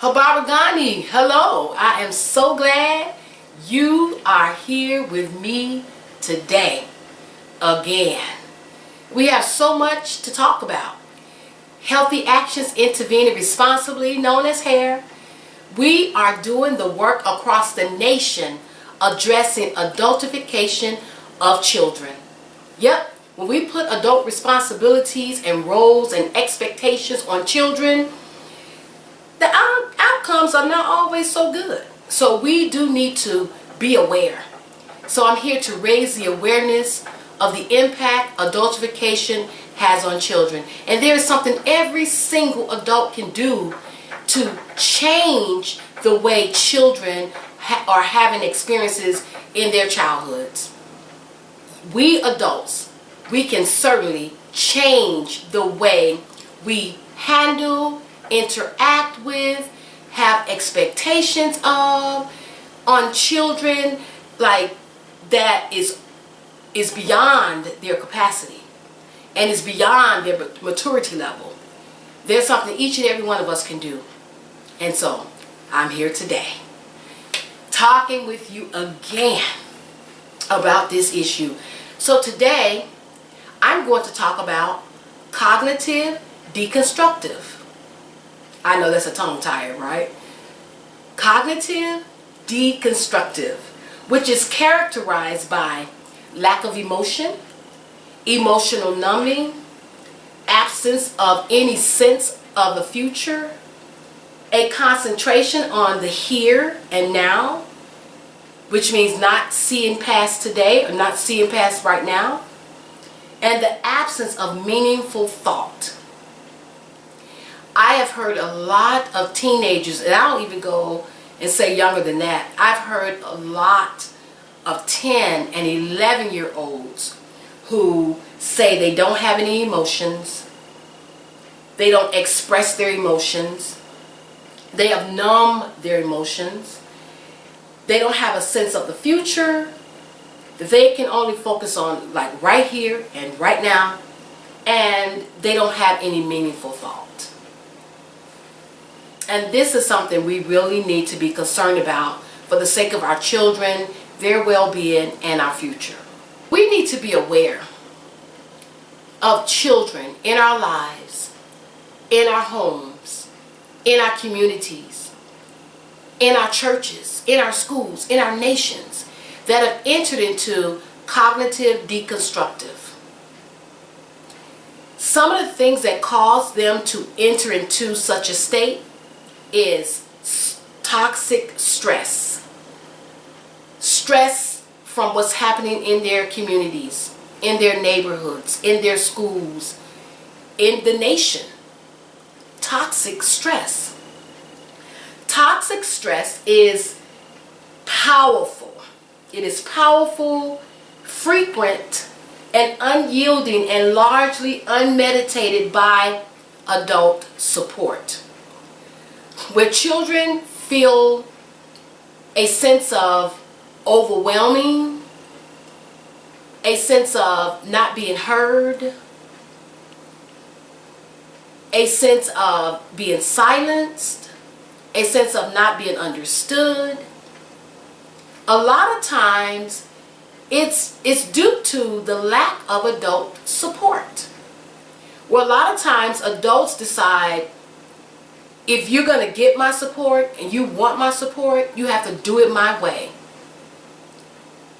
Habaragani, hello. I am so glad you are here with me today again. We have so much to talk about. Healthy actions intervening responsibly, known as HAIR. We are doing the work across the nation addressing adultification of children. Yep, when we put adult responsibilities and roles and expectations on children, the outcomes are not always so good. So we do need to be aware. So I'm here to raise the awareness of the impact adultification has on children. And there is something every single adult can do to change the way children are having experiences in their childhoods. We adults, we can certainly change the way we handle, interact with, have expectations of on children, like that is beyond their capacity and is beyond their maturity level. There's something each and every one of us can do. And so I'm here today talking with you again about this issue. So today I'm going to talk about cognitive deconstructive. I know that's a tongue tire, right? Cognitive deconstructive, which is characterized by lack of emotion, emotional numbing, absence of any sense of the future, a concentration on the here and now, which means not seeing past today or not seeing past right now, and the absence of meaningful thought. I have heard a lot of teenagers, and I don't even go and say younger than that. I've heard a lot of 10 and 11-year-olds who say they don't have any emotions. They don't express their emotions. They have numbed their emotions. They don't have a sense of the future. They can only focus on like right here and right now, and they don't have any meaningful thought. And this is something we really need to be concerned about for the sake of our children, their well-being, and our future. We need to be aware of children in our lives, in our homes, in our communities, in our churches, in our schools, in our nations that have entered into cognitive deconstructive. Some of the things that cause them to enter into such a state is toxic stress. Stress from what's happening in their communities, in their neighborhoods, in their schools, in the nation. Toxic stress. Toxic stress is powerful. It is powerful, frequent, and unyielding, and largely unmeditated by adult support. Where children feel a sense of overwhelming, a sense of not being heard, a sense of being silenced, a sense of not being understood. A lot of times it's due to the lack of adult support. Where a lot of times adults decide, if you're going to get my support and you want my support, you have to do it my way.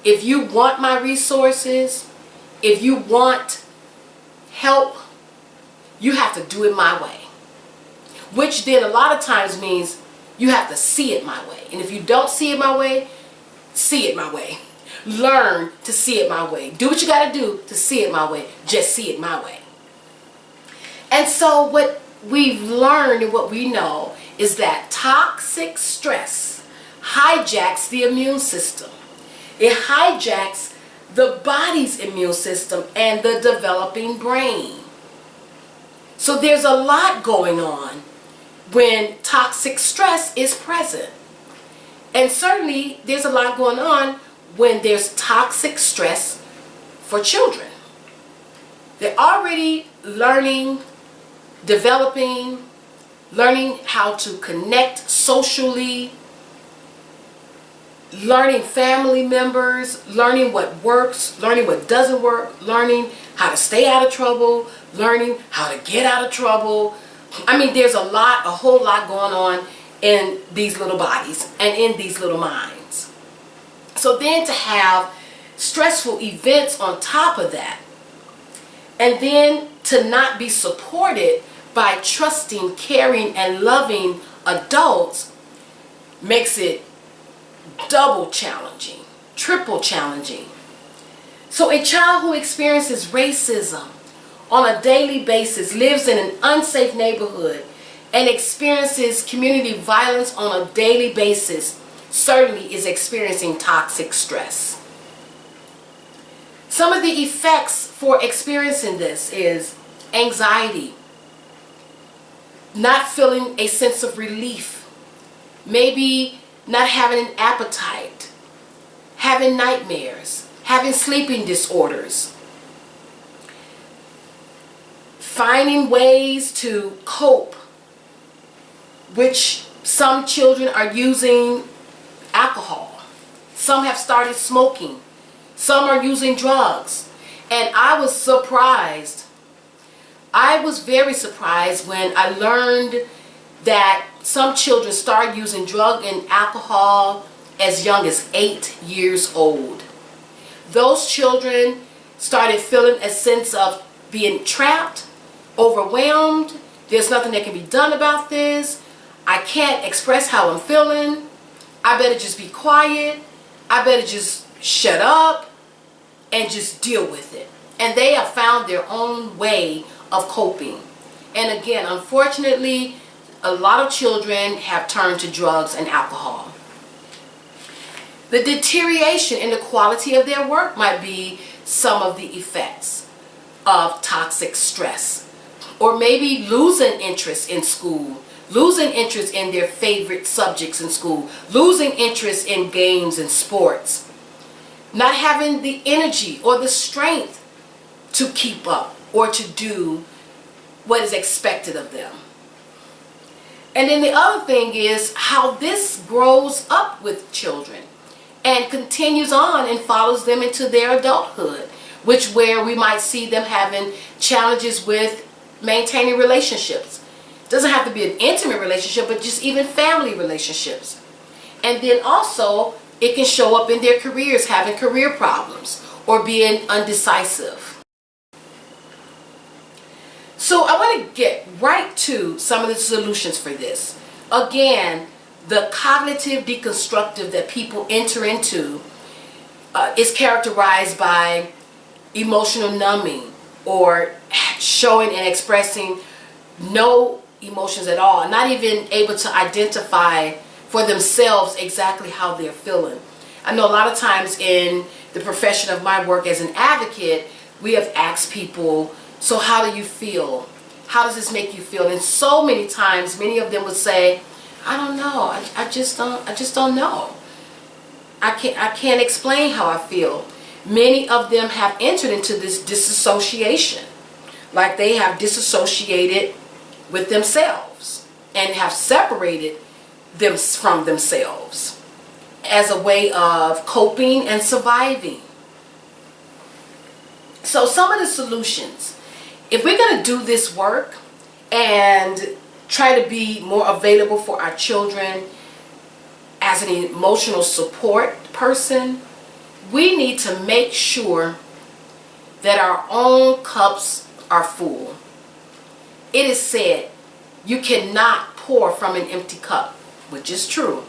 If you want my resources, if you want help, you have to do it my way. Which then a lot of times means you have to see it my way. And if you don't see it my way, see it my way. Learn to see it my way. Do what you got to do to see it my way. Just see it my way. And so what we've learned and what we know is that toxic stress hijacks the immune system. It hijacks the body's immune system and the developing brain. So there's a lot going on when toxic stress is present. And certainly there's a lot going on when there's toxic stress for children. They're already learning, developing, learning how to connect socially, learning family members, learning what works, learning what doesn't work, learning how to stay out of trouble, learning how to get out of trouble. I mean, there's a whole lot going on in these little bodies and in these little minds. So then to have stressful events on top of that, and then to not be supported by trusting, caring, and loving adults makes it double challenging, triple challenging. So a child who experiences racism on a daily basis, lives in an unsafe neighborhood, and experiences community violence on a daily basis certainly is experiencing toxic stress. Some of the effects for experiencing this is anxiety, not feeling a sense of relief, maybe not having an appetite, having nightmares, having sleeping disorders, finding ways to cope, which some children are using alcohol, some have started smoking, some are using drugs. And I was surprised. I was very surprised when I learned that some children start using drug and alcohol as young as 8 years old. Those children started feeling a sense of being trapped, overwhelmed. There's nothing that can be done about this. I can't express how I'm feeling. I better just be quiet. I better just shut up and just deal with it. And they have found their own way of coping. And again, unfortunately, a lot of children have turned to drugs and alcohol. The deterioration in the quality of their work might be some of the effects of toxic stress. Or maybe losing interest in school, losing interest in their favorite subjects in school, losing interest in games and sports, not having the energy or the strength to keep up or to do what is expected of them. And then the other thing is how this grows up with children and continues on and follows them into their adulthood, where we might see them having challenges with maintaining relationships. It doesn't have to be an intimate relationship, but just even family relationships. And then also it can show up in their careers, having career problems or being undecisive. So I want to get right to some of the solutions for this. Again, the cognitive deconstructive that people enter into is characterized by emotional numbing or showing and expressing no emotions at all, not even able to identify for themselves exactly how they're feeling. I know a lot of times in the profession of my work as an advocate, we have asked people, so how do you feel? How does this make you feel? And so many times, many of them would say, I don't know. I just don't know. I can't explain how I feel. Many of them have entered into this disassociation, like they have disassociated with themselves and have separated them from themselves as a way of coping and surviving. So some of the solutions, if we're going to do this work and try to be more available for our children as an emotional support person, we need to make sure that our own cups are full. It is said, you cannot pour from an empty cup, which is true.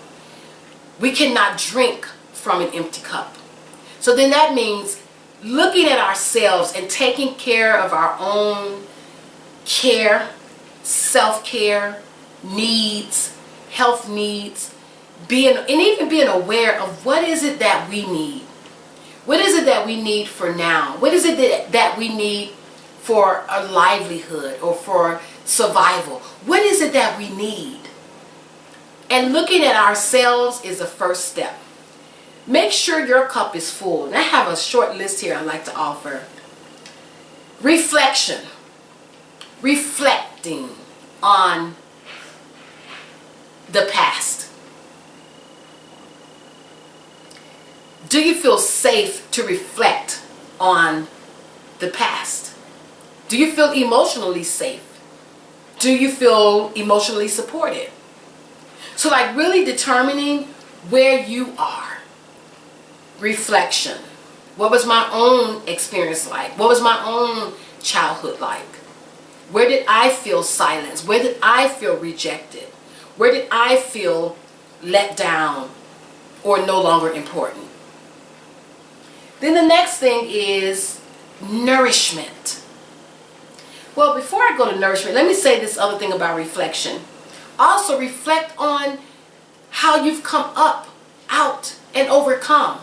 We cannot drink from an empty cup. So then that means looking at ourselves and taking care of our own care, self-care, needs, health needs, even being aware of what is it that we need. What is it that we need for now? What is it that we need for a livelihood or for survival? What is it that we need? And looking at ourselves is the first step. Make sure your cup is full. And I have a short list here I'd like to offer. Reflection. Reflecting on the past? Do you feel safe to reflect on the past? Do you feel emotionally safe? Do you feel emotionally supported? So like really determining where you are. Reflection. What was my own experience like? What was my own childhood like? Where did I feel silenced? Where did I feel rejected? Where did I feel let down or no longer important? Then the next thing is nourishment. Well, before I go to nourishment, let me say this other thing about reflection. Also reflect on how you've come up, out, and overcome.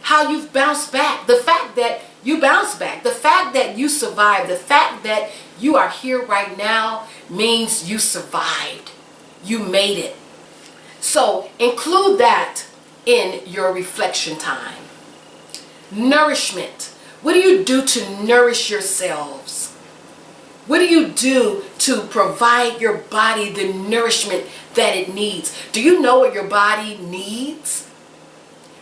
How you've bounced back. The fact that you bounced back. The fact that you survived. The fact that you are here right now means you survived. You made it. So include that in your reflection time. Nourishment. What do you do to nourish yourselves? What do you do to provide your body the nourishment that it needs? Do you know what your body needs?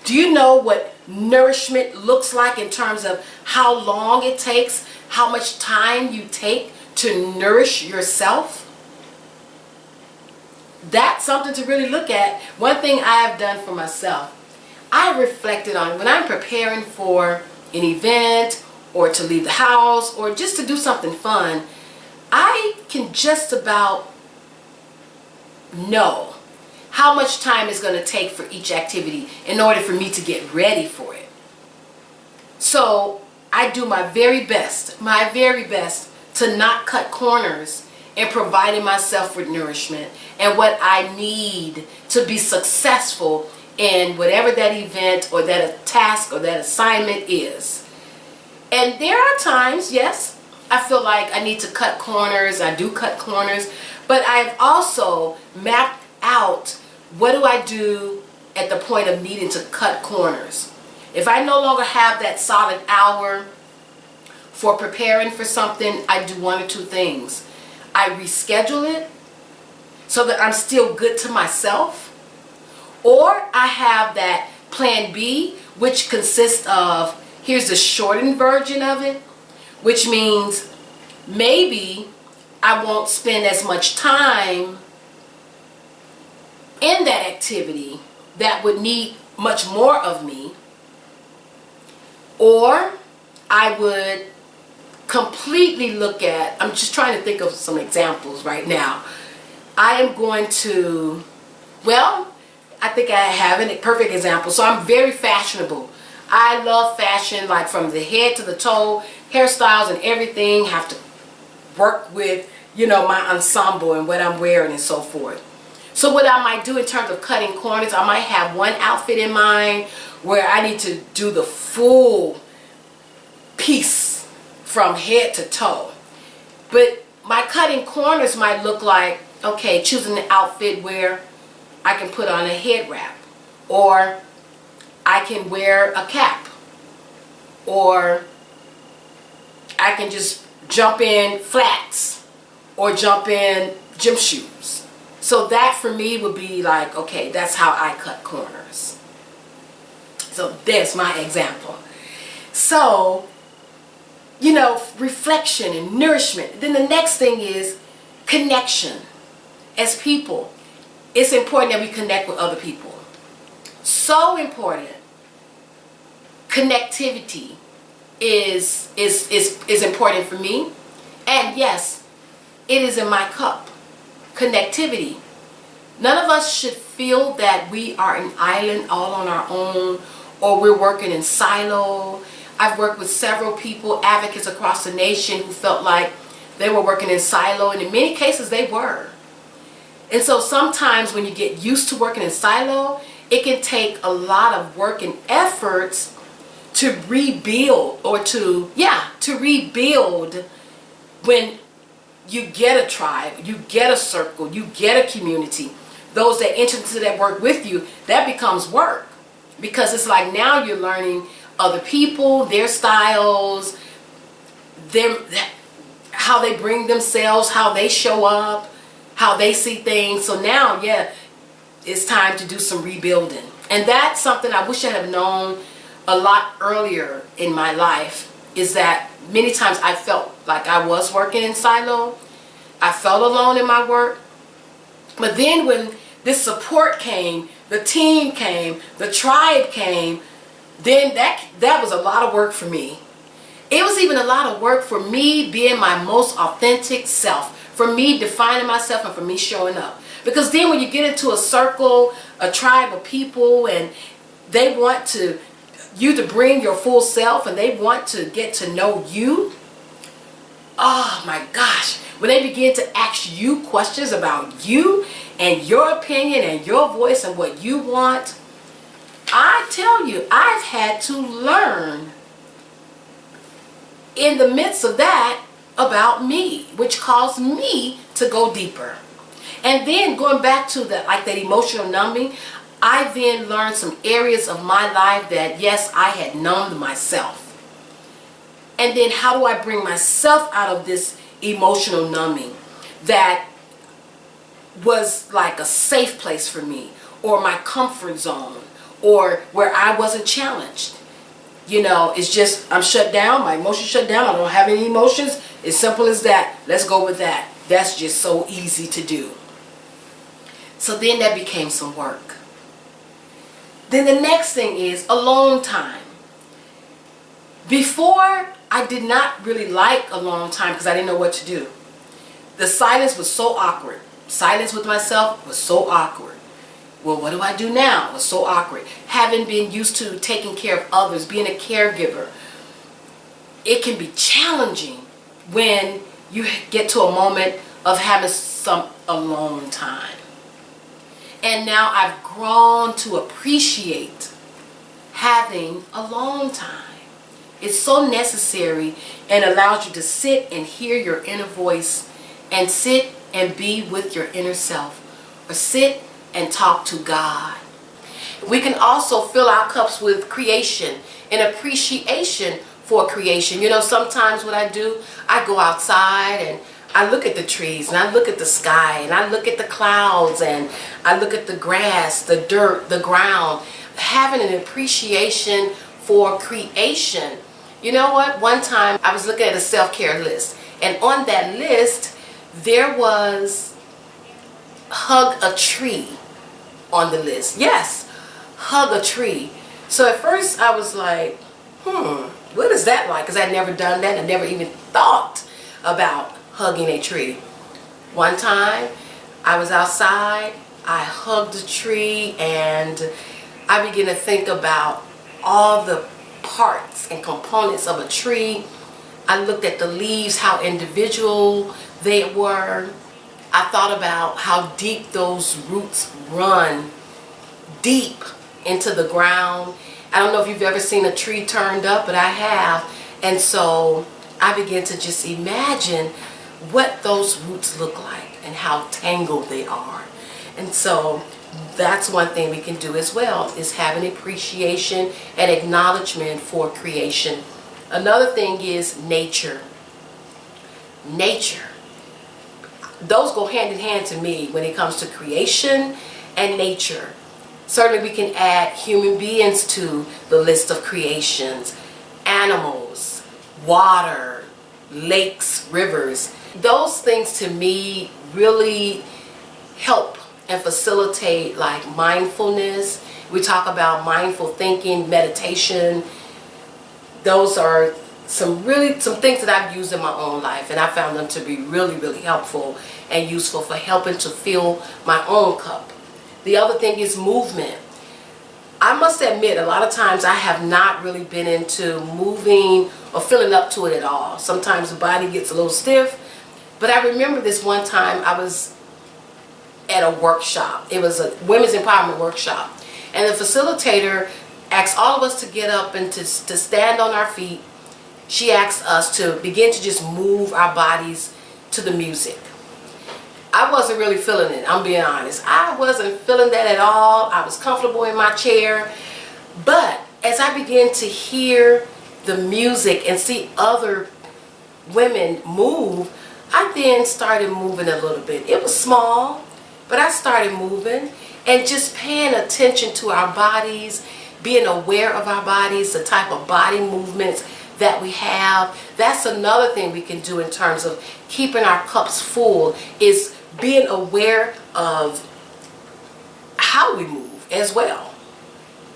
Do you know what nourishment looks like in terms of how long it takes, how much time you take to nourish yourself? That's something to really look at. One thing I have done for myself, I reflected on when I'm preparing for an event or to leave the house or just to do something fun, I can just about know how much time it's going to take for each activity in order for me to get ready for it. So I do my very best to not cut corners in providing myself with nourishment and what I need to be successful in whatever that event or that task or that assignment is. And there are times, yes, I feel like I need to cut corners. I do cut corners. But I've also mapped out what do I do at the point of needing to cut corners. If I no longer have that solid hour for preparing for something, I do one or two things. I reschedule it so that I'm still good to myself. Or I have that plan B, which consists of, here's the shortened version of it, which means maybe I won't spend as much time in that activity that would need much more of me, or I would completely look at, I'm just trying to think of some examples right now. I am going to, well, I think I have a perfect example. So I'm very fashionable. I love fashion, like from the head to the toe, hairstyles and everything have to work with, you know, my ensemble and what I'm wearing and so forth. So what I might do in terms of cutting corners, I might have one outfit in mind where I need to do the full piece from head to toe. But my cutting corners might look like, okay, choosing an outfit where I can put on a head wrap, or I can wear a cap, or I can just jump in flats or jump in gym shoes. So that for me would be like, okay, that's how I cut corners. So there's my example. So, you know, reflection and nourishment. Then the next thing is connection. As people, it's important that we connect with other people. So important. Connectivity is important for me. And yes, it is in my cup. Connectivity. None of us should feel that we are an island all on our own, or we're working in silo. I've worked with several people, advocates across the nation, who felt like they were working in silo, and in many cases they were. And so sometimes when you get used to working in silo, it can take a lot of work and efforts to rebuild, or to rebuild when you get a tribe, you get a circle, you get a community. Those that enter into that work with you, that becomes work. Because it's like now you're learning other people, their styles, how they bring themselves, how they show up, how they see things. So now, yeah, it's time to do some rebuilding. And that's something I wish I had known a lot earlier in my life, is that many times I felt like I was working in silo. I felt alone in my work. But then when this support came, the team came, the tribe came, then that was a lot of work for me. It was even a lot of work for me being my most authentic self, for me defining myself, and for me showing up. Because then when you get into a circle, a tribe of people, and they want you to bring your full self, and they want to get to know you, oh my gosh, when they begin to ask you questions about you and your opinion and your voice and what you want, I tell you, I've had to learn in the midst of that about me, which caused me to go deeper. And then going back to that emotional numbing, I then learned some areas of my life that, yes, I had numbed myself. And then how do I bring myself out of this emotional numbing that was like a safe place for me, or my comfort zone, or where I wasn't challenged. You know, it's just, I'm shut down, my emotions shut down, I don't have any emotions. As simple as that. Let's go with that. That's just so easy to do. So then that became some work. Then the next thing is alone time. Before, I did not really like alone time because I didn't know what to do. The silence was so awkward. Silence with myself was so awkward. Well, what do I do now? It was so awkward. Having been used to taking care of others, being a caregiver, it can be challenging when you get to a moment of having some alone time. And now I've grown to appreciate having alone time. It's so necessary and allows you to sit and hear your inner voice, and sit and be with your inner self, or sit and talk to God. We can also fill our cups with creation and appreciation for creation. You know, sometimes what I do, I go outside and I look at the trees, and I look at the sky, and I look at the clouds, and I look at the grass, the dirt, the ground, having an appreciation for creation. You know what? One time I was looking at a self-care list, and on that list there was hug a tree on the list. Yes, hug a tree. So at first I was like, what is that like? Because I'd never done that. I never even thought about hugging a tree. One time I was outside, I hugged a tree, and I began to think about all the parts and components of a tree. I looked at the leaves, how individual they were. I thought about how deep those roots run deep into the ground. I don't know if you've ever seen a tree turned up, but I have. And so I began to just imagine what those roots look like and how tangled they are. And so that's one thing we can do as well, is have an appreciation and acknowledgement for creation. Another thing is nature. Nature. Those go hand in hand to me when it comes to creation and nature. Certainly we can add human beings to the list of creations. Animals, water, lakes, rivers. Those things to me really help and facilitate like mindfulness. We talk about mindful thinking, meditation. Those are some things that I've used in my own life, and I found them to be really, really helpful and useful for helping to fill my own cup. The other thing is movement. I must admit, a lot of times I have not really been into moving or filling up to it at all. Sometimes the body gets a little stiff. But I remember this one time I was at a workshop. It was a women's empowerment workshop. And the facilitator asked all of us to get up and to stand on our feet. She asked us to begin to just move our bodies to the music. I wasn't really feeling it, I'm being honest. I wasn't feeling that at all. I was comfortable in my chair. But as I began to hear the music and see other women move, I then started moving a little bit. It was small, but I started moving and just paying attention to our bodies, being aware of our bodies, the type of body movements that we have. That's another thing we can do in terms of keeping our cups full, is being aware of how we move as well.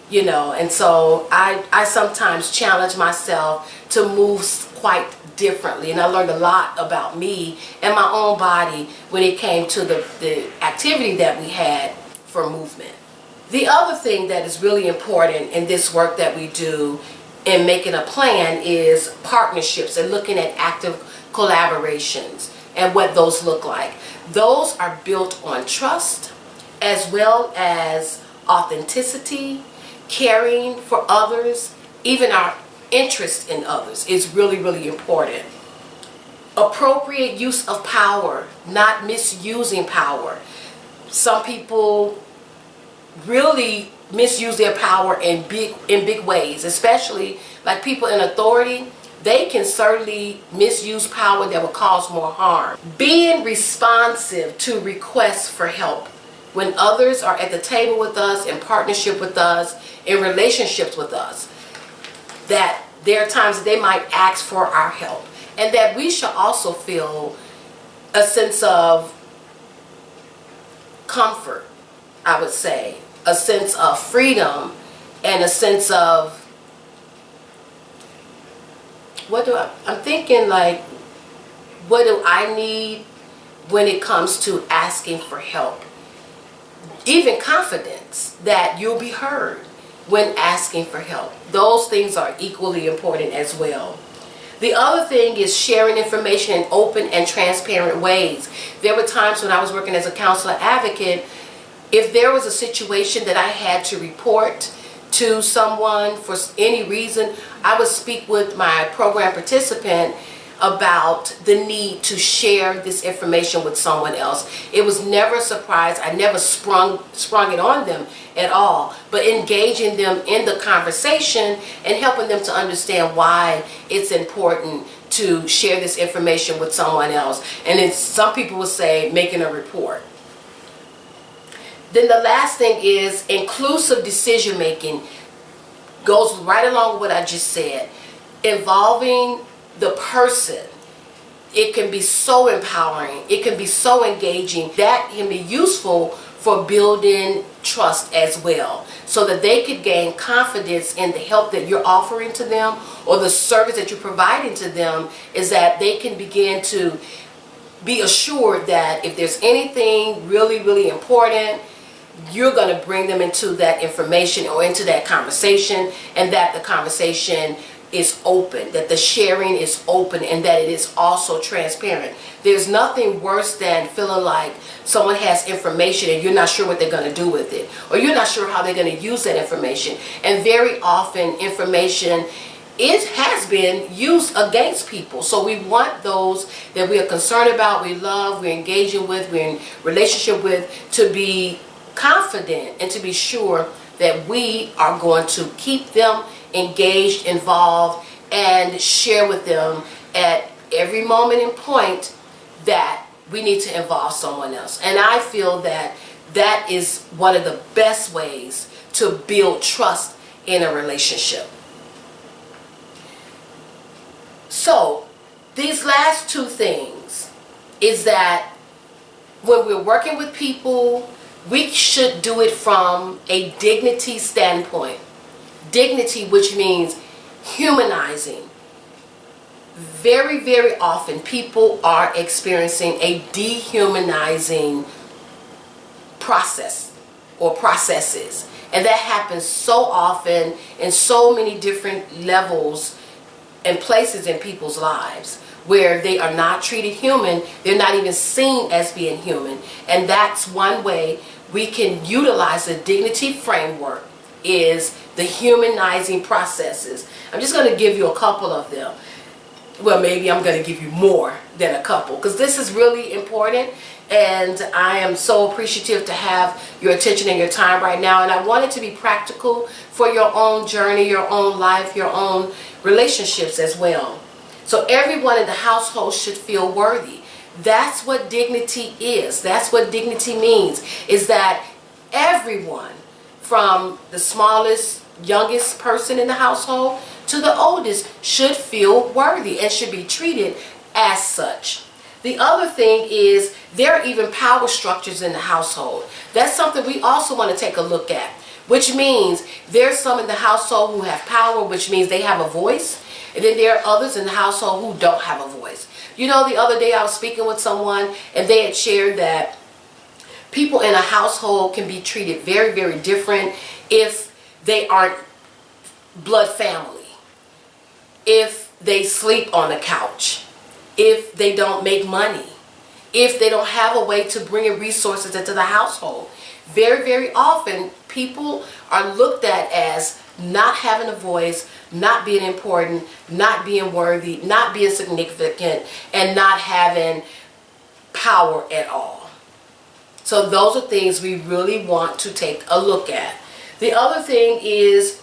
You know, and so I sometimes challenge myself to move quite differently, and I learned a lot about me and my own body when it came to the activity that we had for movement. The other thing that is really important in this work that we do in making a plan is partnerships and looking at active collaborations and what those look like. Those are built on trust as well as authenticity, caring for others, even our interest in others is really, really important. Appropriate use of power, not misusing power. Some people really misuse their power in big ways, especially like people in authority. They can certainly misuse power that will cause more harm. Being responsive to requests for help. When others are at the table with us, in partnership with us, in relationships with us, that there are times that they might ask for our help, and that we should also feel a sense of comfort, I would say, a sense of freedom, and a sense of, I'm thinking like, what do I need when it comes to asking for help? Even confidence that you'll be heard when asking for help. Those things are equally important as well. The other thing is sharing information in open and transparent ways. There were times when I was working as a counselor advocate, if there was a situation that I had to report to someone for any reason, I would speak with my program participant about the need to share this information with someone else. It was never a surprise. I never sprung it on them at all, but engaging them in the conversation and helping them to understand why it's important to share this information with someone else. And then some people would say making a report. Then the last thing is inclusive decision making. Goes right along with what I just said. Involving the person. It can be so empowering. It can be so engaging. That can be useful for building trust as well, so that they could gain confidence in the help that you're offering to them, or the service that you're providing to them, is that they can begin to be assured that if there's anything really, really important, you're going to bring them into that information or into that conversation, and that the conversation is open, that the sharing is open, and that it is also transparent. There's nothing worse than feeling like someone has information and you're not sure what they're going to do with it, or you're not sure how they're going to use that information. And very often information, it has been used against people. So we want those that we are concerned about, we love, we're engaging with, we're in relationship with, to be confident and to be sure that we are going to keep them engaged, involved, and share with them at every moment and point that we need to involve someone else. And I feel that that is one of the best ways to build trust in a relationship. So these last two things is that when we're working with people, we should do it from a dignity standpoint. Dignity, which means humanizing. Very, very often people are experiencing a dehumanizing process or processes. And that happens so often in so many different levels and places in people's lives, where they are not treated human. They're not even seen as being human. And that's one way we can utilize the dignity framework, is the humanizing processes. I'm just going to give you a couple of them. Well, maybe I'm going to give you more than a couple, because this is really important, and I am so appreciative to have your attention and your time right now. And I want it to be practical for your own journey, your own life, your own relationships as well. So everyone in the household should feel worthy. That's what dignity is. That's what dignity means, is that everyone, from the smallest, youngest person in the household to the oldest, should feel worthy and should be treated as such. The other thing is there are even power structures in the household. That's something we also want to take a look at, which means there's some in the household who have power, which means they have a voice, and then there are others in the household who don't have a voice. You know, the other day I was speaking with someone and they had shared that people in a household can be treated very, very different if they aren't blood family, if they sleep on the couch, if they don't make money, if they don't have a way to bring in resources into the household. Very, very often people are looked at as not having a voice, not being important, not being worthy, not being significant, and not having power at all. So those are things we really want to take a look at. The other thing is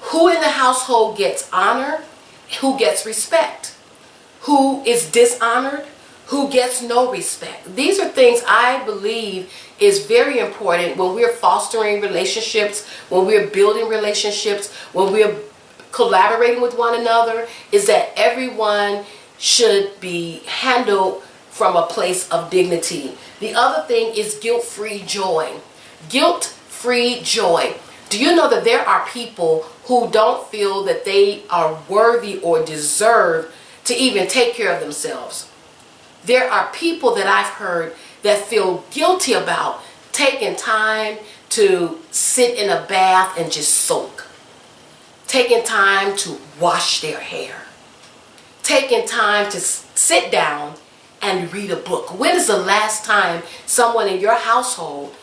who in the household gets honor, who gets respect, who is dishonored, who gets no respect. These are things I believe is very important when we're fostering relationships, when we're building relationships, when we're collaborating with one another, is that everyone should be handled from a place of dignity. The other thing is guilt-free joy. Guilt-free joy. Do you know that there are people who don't feel that they are worthy or deserve to even take care of themselves? There are people that I've heard that feel guilty about taking time to sit in a bath and just soak, taking time to wash their hair, taking time to sit down and read a book. When is the last time someone in your household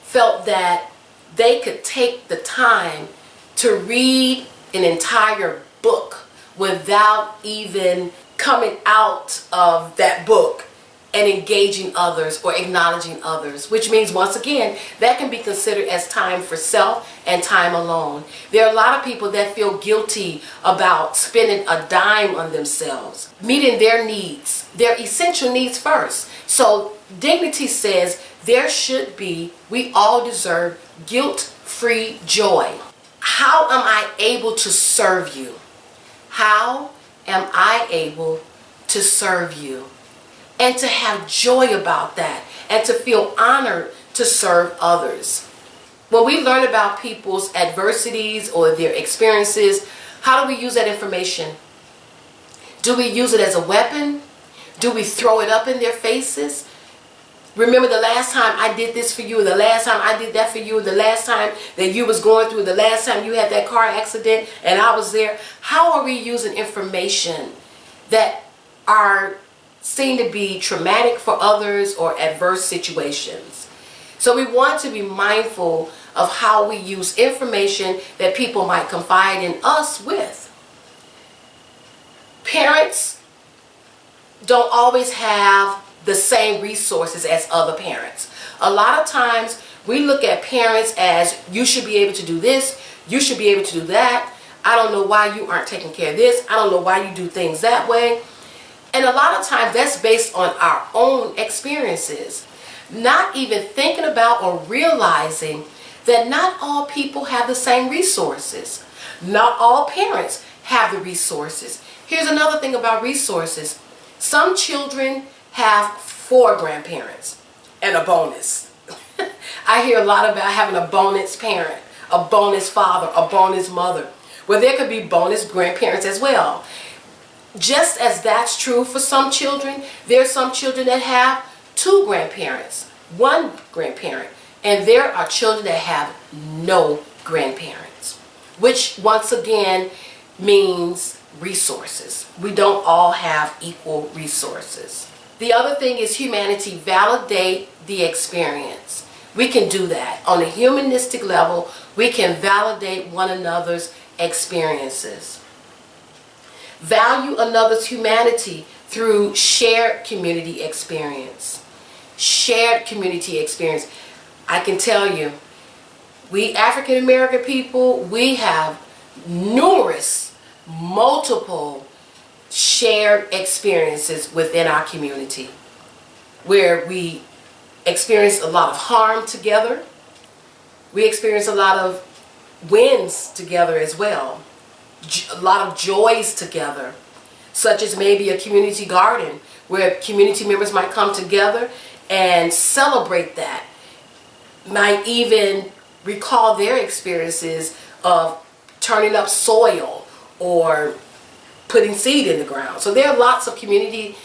felt that they could take the time to read an entire book without even coming out of that book and engaging others or acknowledging others, which means, once again, that can be considered as time for self and time alone. There are a lot of people that feel guilty about spending a dime on themselves, meeting their needs, their essential needs first. So dignity says there should be, we all deserve guilt-free joy. How am I able to serve you? How am I able to serve you? And to have joy about that, and to feel honored to serve others. When we learn about people's adversities or their experiences, how do we use that information? Do we use it as a weapon? Do we throw it up in their faces? Remember the last time I did this for you, the last time I did that for you, the last time that you was going through, the last time you had that car accident and I was there. How are we using information that are seen to be traumatic for others or adverse situations? So we want to be mindful of how we use information that people might confide in us with. Parents don't always have the same resources as other parents. A lot of times we look at parents as, you should be able to do this, you should be able to do that. I don't know why you aren't taking care of this. I don't know why you do things that way. And a lot of times that's based on our own experiences, not even thinking about or realizing that not all people have the same resources. Not all parents have the resources. Here's another thing about resources. Some children have 4 grandparents and a bonus. I hear a lot about having a bonus parent, a bonus father, a bonus mother. Well, there could be bonus grandparents as well. Just as that's true for some children, there are some children that have 2 grandparents, 1 grandparent, and there are children that have no grandparents, which once again means resources. We don't all have equal resources. The other thing is humanity. Validate the experience. We can do that. On a humanistic level, we can validate one another's experiences. Value another's humanity through shared community experience. Shared community experience. I can tell you, we African American people, we have multiple shared experiences within our community. where we experience a lot of harm together. We experience a lot of wins together as well. A lot of joys together, such as maybe a community garden where community members might come together and celebrate that. Might even recall their experiences of turning up soil or putting seed in the ground. So there are lots of community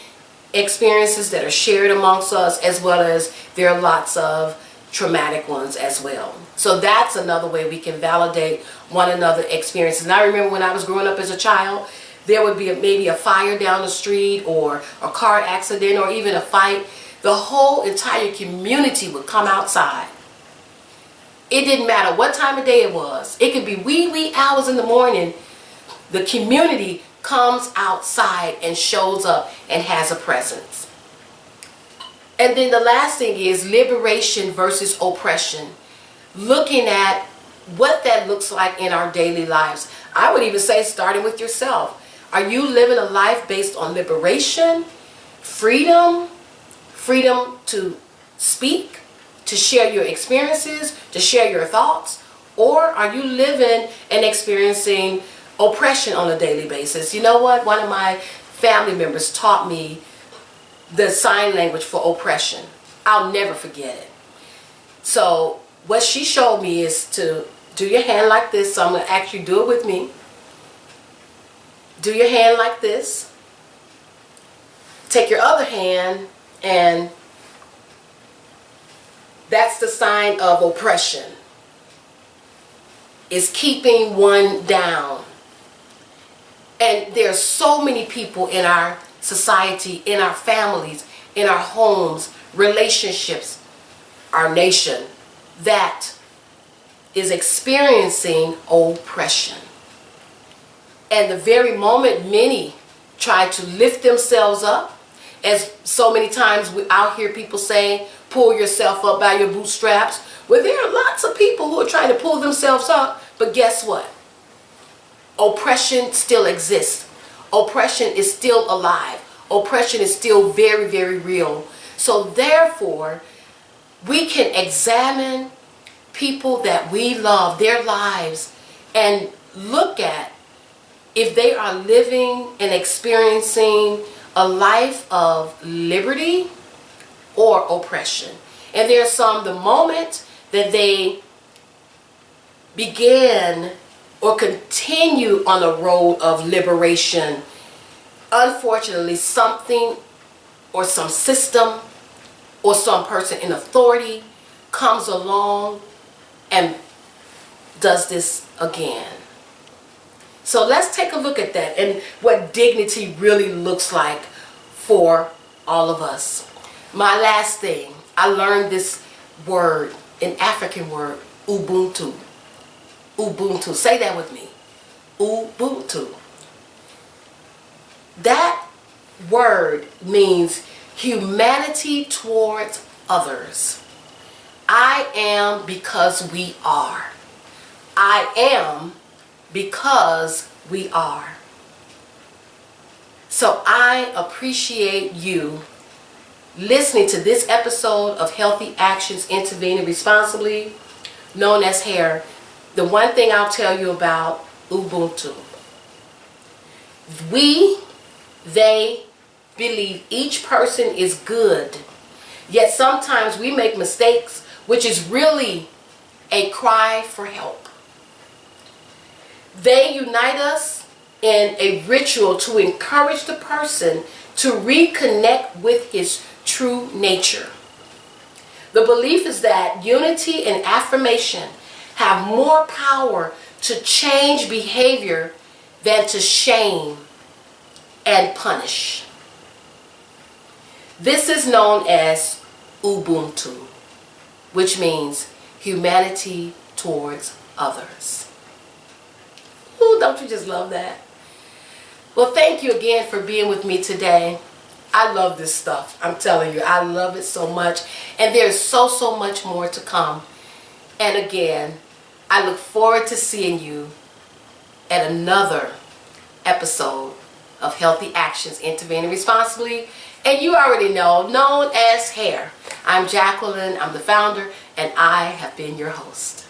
experiences that are shared amongst us, as well as there are lots of traumatic ones as well. So that's another way we can validate one another's experiences. And I remember when I was growing up as a child, there would be maybe a fire down the street or a car accident or even a fight. The whole entire community would come outside. It didn't matter what time of day it was. It could be wee hours in the morning. The community comes outside and shows up and has a presence. And then the last thing is liberation versus oppression. Looking at what that looks like in our daily lives. I would even say starting with yourself. Are you living a life based on liberation, freedom, freedom to speak, to share your experiences, to share your thoughts? Or are you living and experiencing oppression on a daily basis? You know what? One of my family members taught me the sign language for oppression. I'll never forget it. So what she showed me is to do your hand like this. So I'm going to ask you to do it with me. Do your hand like this. Take your other hand, and that's the sign of oppression. It's keeping one down. And there's so many people in our society, in our families, in our homes, relationships, our nation, that is experiencing oppression. And the very moment many try to lift themselves up, as so many times I'll hear people say, pull yourself up by your bootstraps. Well, there are lots of people who are trying to pull themselves up, but guess what? Oppression still exists. Oppression is still alive. Oppression is still very, very real. So therefore, we can examine people that we love, their lives, and look at if they are living and experiencing a life of liberty or oppression. And there's some, the moment that they begin or continue on a road of liberation, unfortunately something or some system or some person in authority comes along and does this again. So let's take a look at that and what dignity really looks like for all of us. My last thing, I learned this word, an African word, Ubuntu. Ubuntu. Say that with me. Ubuntu. That word means humanity towards others. I am because we are. I am because we are. So I appreciate you listening to this episode of Healthy Actions Intervening Responsibly, known as HAIR. The one thing I'll tell you about Ubuntu. They believe each person is good. Yet sometimes we make mistakes, which is really a cry for help. They unite us in a ritual to encourage the person to reconnect with his true nature. The belief is that unity and affirmation have more power to change behavior than to shame and punish. This is known as Ubuntu, which means humanity towards others. Ooh, don't you just love that? Well, thank you again for being with me today. I love this stuff. I'm telling you, I love it so much. And there's so much more to come. And again, I look forward to seeing you at another episode of Healthy Actions Intervening Responsibly. And you already know, known as Hair. I'm Jacqueline, I'm the founder, and I have been your host.